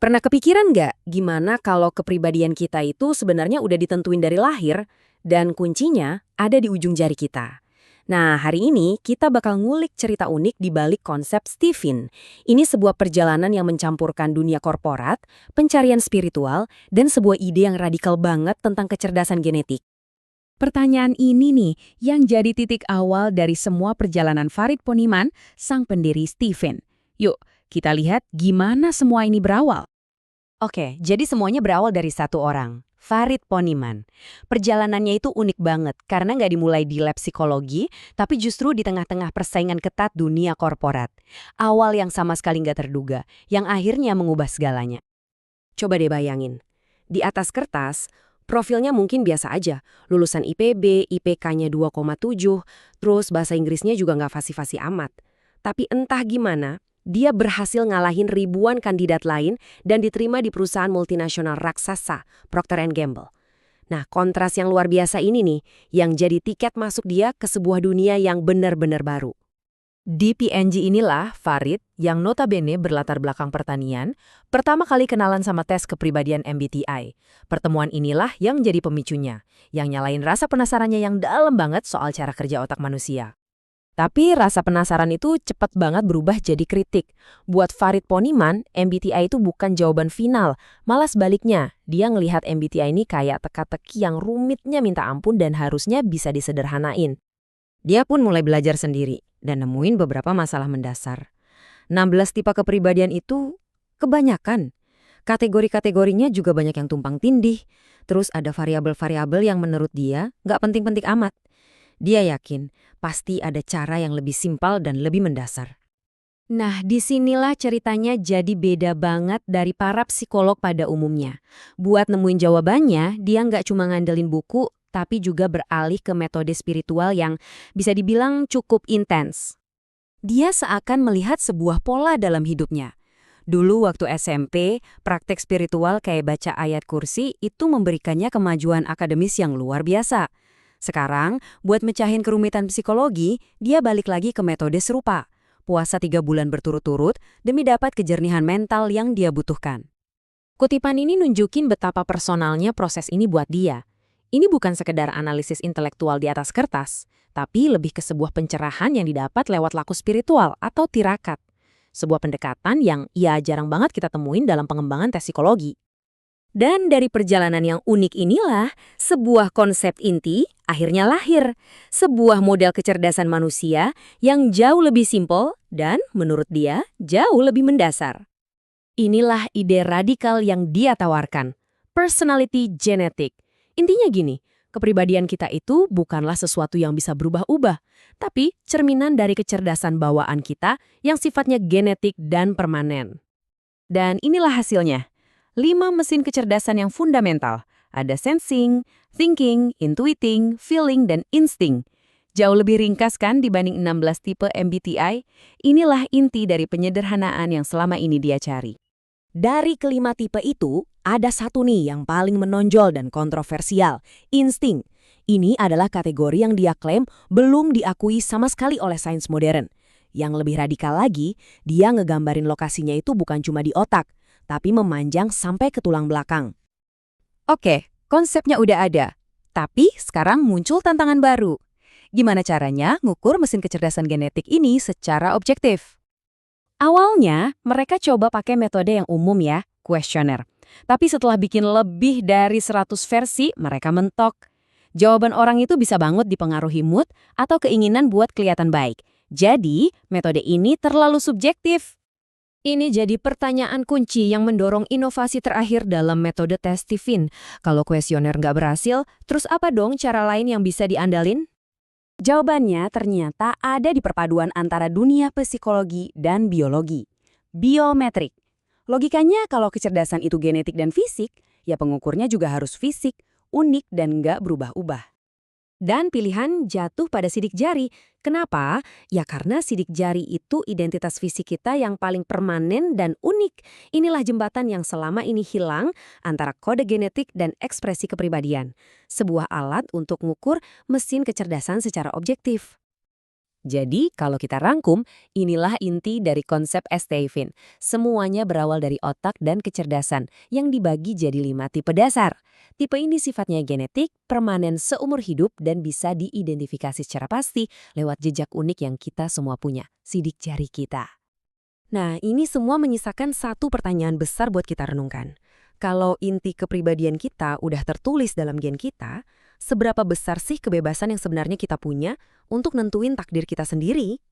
Pernah kepikiran nggak gimana kalau kepribadian kita itu sebenarnya udah ditentuin dari lahir dan kuncinya ada di ujung jari kita? Nah, hari ini kita bakal ngulik cerita unik di balik konsep Stephen. Ini sebuah perjalanan yang mencampurkan dunia korporat, pencarian spiritual, dan sebuah ide yang radikal banget tentang kecerdasan genetik. Pertanyaan ini nih yang jadi titik awal dari semua perjalanan Farid Poniman, sang pendiri Stephen. Yuk, kita lihat gimana semua ini berawal. Oke, jadi semuanya berawal dari satu orang, Farid Poniman. Perjalanannya itu unik banget karena nggak dimulai di lab psikologi, tapi justru di tengah-tengah persaingan ketat dunia korporat. Awal yang sama sekali nggak terduga, yang akhirnya mengubah segalanya. Coba deh bayangin, di atas kertas, profilnya mungkin biasa aja, lulusan IPB, IPK-nya 2,7, terus bahasa Inggrisnya juga nggak fasih-fasih amat. Tapi entah gimana, dia berhasil ngalahin ribuan kandidat lain dan diterima di perusahaan multinasional raksasa, Procter and Gamble. Nah, kontras yang luar biasa ini nih, yang jadi tiket masuk dia ke sebuah dunia yang benar-benar baru. Di PNG inilah Farid, yang notabene berlatar belakang pertanian, pertama kali kenalan sama tes kepribadian MBTI. Pertemuan inilah yang jadi pemicunya, yang nyalain rasa penasarannya yang dalam banget soal cara kerja otak manusia. Tapi rasa penasaran itu cepat banget berubah jadi kritik. Buat Farid Poniman, MBTI itu bukan jawaban final. Malah sebaliknya, dia ngelihat MBTI ini kayak teka-teki yang rumitnya minta ampun dan harusnya bisa disederhanain. Dia pun mulai belajar sendiri dan nemuin beberapa masalah mendasar. 16 tipe kepribadian itu kebanyakan. Kategori-kategorinya juga banyak yang tumpang tindih. Terus ada variabel-variabel yang menurut dia nggak penting-penting amat. Dia yakin pasti ada cara yang lebih simpel dan lebih mendasar. Nah, disinilah ceritanya jadi beda banget dari para psikolog pada umumnya. Buat nemuin jawabannya, dia nggak cuma ngandelin buku, tapi juga beralih ke metode spiritual yang bisa dibilang cukup intens. Dia seakan melihat sebuah pola dalam hidupnya. Dulu waktu SMP, praktek spiritual kayak baca ayat kursi itu memberikannya kemajuan akademis yang luar biasa. Sekarang, buat mecahin kerumitan psikologi, dia balik lagi ke metode serupa. Puasa 3 bulan berturut-turut demi dapat kejernihan mental yang dia butuhkan. Kutipan ini nunjukin betapa personalnya proses ini buat dia. Ini bukan sekedar analisis intelektual di atas kertas, tapi lebih ke sebuah pencerahan yang didapat lewat laku spiritual atau tirakat. Sebuah pendekatan yang jarang banget kita temuin dalam pengembangan tes psikologi. Dan dari perjalanan yang unik inilah, sebuah konsep inti akhirnya lahir. Sebuah model kecerdasan manusia yang jauh lebih simpel dan, menurut dia, jauh lebih mendasar. Inilah ide radikal yang dia tawarkan, personality genetic. Intinya gini, kepribadian kita itu bukanlah sesuatu yang bisa berubah-ubah, tapi cerminan dari kecerdasan bawaan kita yang sifatnya genetik dan permanen. Dan inilah hasilnya. 5 mesin kecerdasan yang fundamental. Ada sensing, thinking, intuiting, feeling, dan insting. Jauh lebih ringkas kan dibanding 16 tipe MBTI? Inilah inti dari penyederhanaan yang selama ini dia cari. Dari kelima tipe itu, ada satu nih yang paling menonjol dan kontroversial, insting. Ini adalah kategori yang dia klaim belum diakui sama sekali oleh sains modern. Yang lebih radikal lagi, dia ngegambarin lokasinya itu bukan cuma di otak, tapi memanjang sampai ke tulang belakang. Oke, konsepnya udah ada. Tapi sekarang muncul tantangan baru. Gimana caranya ngukur mesin kecerdasan genetik ini secara objektif? Awalnya, mereka coba pakai metode yang umum ya, kuesioner. Tapi setelah bikin lebih dari 100 versi, mereka mentok. Jawaban orang itu bisa banget dipengaruhi mood atau keinginan buat kelihatan baik. Jadi, metode ini terlalu subjektif. Ini jadi pertanyaan kunci yang mendorong inovasi terakhir dalam metode tes Stephen. Kalau kuesioner nggak berhasil, terus apa dong cara lain yang bisa diandalin? Jawabannya ternyata ada di perpaduan antara dunia psikologi dan biologi. Biometrik. Logikanya kalau kecerdasan itu genetik dan fisik, ya pengukurnya juga harus fisik, unik dan nggak berubah-ubah. Dan pilihan jatuh pada sidik jari. Kenapa? Ya karena sidik jari itu identitas fisik kita yang paling permanen dan unik. Inilah jembatan yang selama ini hilang antara kode genetik dan ekspresi kepribadian. Sebuah alat untuk mengukur mesin kecerdasan secara objektif. Jadi, kalau kita rangkum, inilah inti dari konsep Stephen. Semuanya berawal dari otak dan kecerdasan yang dibagi jadi 5 tipe dasar. Tipe ini sifatnya genetik, permanen seumur hidup, dan bisa diidentifikasi secara pasti lewat jejak unik yang kita semua punya, sidik jari kita. Nah, ini semua menyisakan satu pertanyaan besar buat kita renungkan. Kalau inti kepribadian kita udah tertulis dalam gen kita, seberapa besar sih kebebasan yang sebenarnya kita punya untuk nentuin takdir kita sendiri?